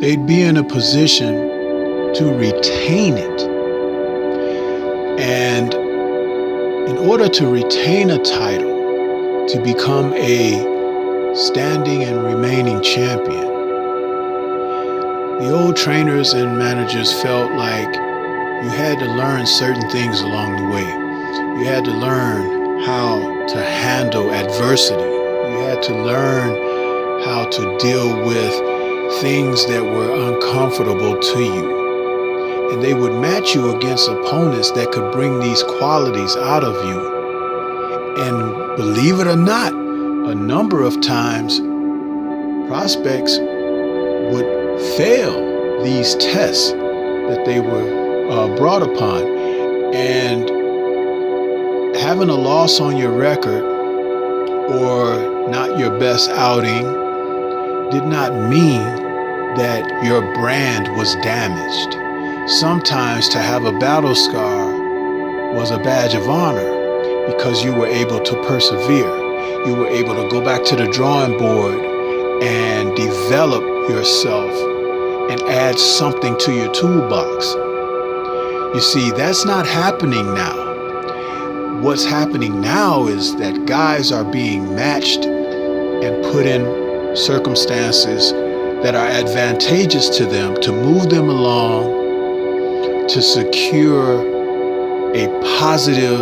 they'd be in a position to retain it. And in order to retain a title, to become a standing and remaining champion, the old trainers and managers felt like you had to learn certain things along the way. You had to learn how to handle adversity. You had to learn how to deal with things that were uncomfortable to you. And they would match you against opponents that could bring these qualities out of you. And believe it or not, a number of times prospects would fail these tests that they were brought upon. And having a loss on your record or not your best outing did not mean that your brand was damaged. Sometimes to have a battle scar was a badge of honor because you were able to persevere. You were able to go back to the drawing board and develop yourself and add something to your toolbox. You see, that's not happening now. What's happening now is that guys are being matched and put in circumstances that are advantageous to them to move them along, to secure a positive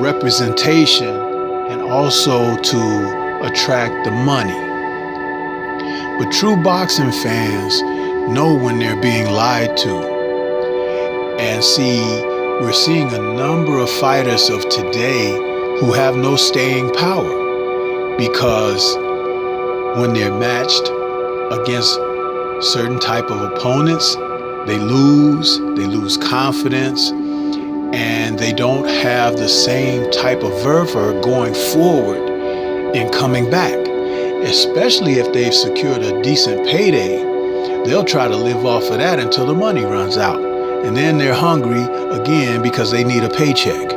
representation, and also to attract the money. But true boxing fans know when they're being lied to. And see, we're seeing a number of fighters of today who have no staying power because when they're matched against certain type of opponents, they lose confidence, and they don't have the same type of fervor going forward and coming back. Especially if they've secured a decent payday, they'll try to live off of that until the money runs out. And then they're hungry again because they need a paycheck.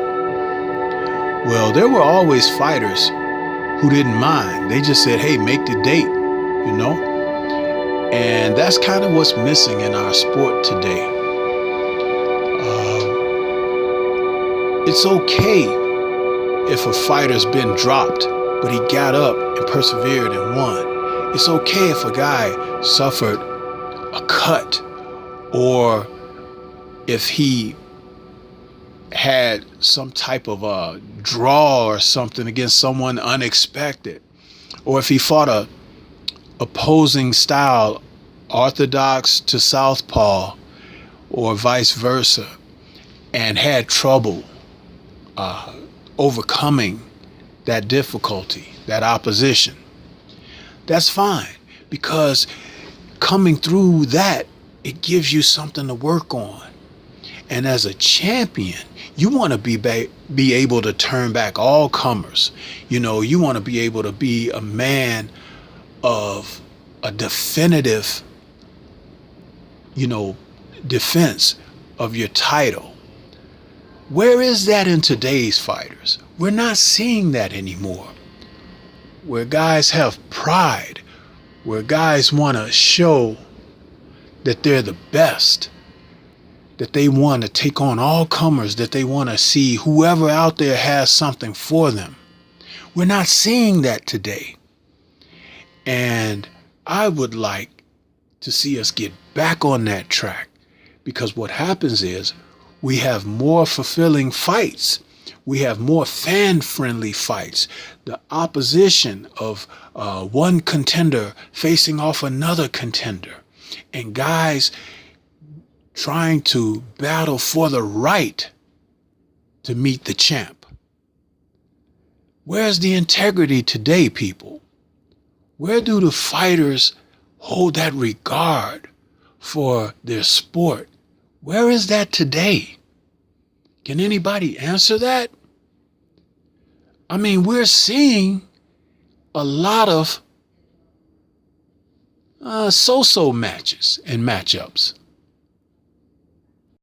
Well, there were always fighters who didn't mind. They just said, hey, make the date, you know? And that's kind of what's missing in our sport today. It's okay if a fighter's been dropped, but he got up and persevered and won. It's okay if a guy suffered a cut, or if he had some type of a draw or something against someone unexpected, or if he fought a opposing style, orthodox to southpaw, or vice versa, and had trouble overcoming that difficulty, that opposition. That's fine, because coming through that, it gives you something to work on. And as a champion, you want to be able to turn back all comers. You know, you want to be able to be a man of a definitive, defense of your title. Where is that in today's fighters? We're not seeing that anymore. Where guys have pride, where guys want to show that they're the best, that they want to take on all comers, that they want to see whoever out there has something for them. We're not seeing that today. And I would like to see us get back on that track, because what happens is we have more fulfilling fights. We have more fan-friendly fights. The opposition of one contender facing off another contender, and guys trying to battle for the right to meet the champ. Where's the integrity today, people? Where do the fighters hold that regard for their sport? Where is that today? Can anybody answer that? I mean, we're seeing a lot of so-so matches and matchups.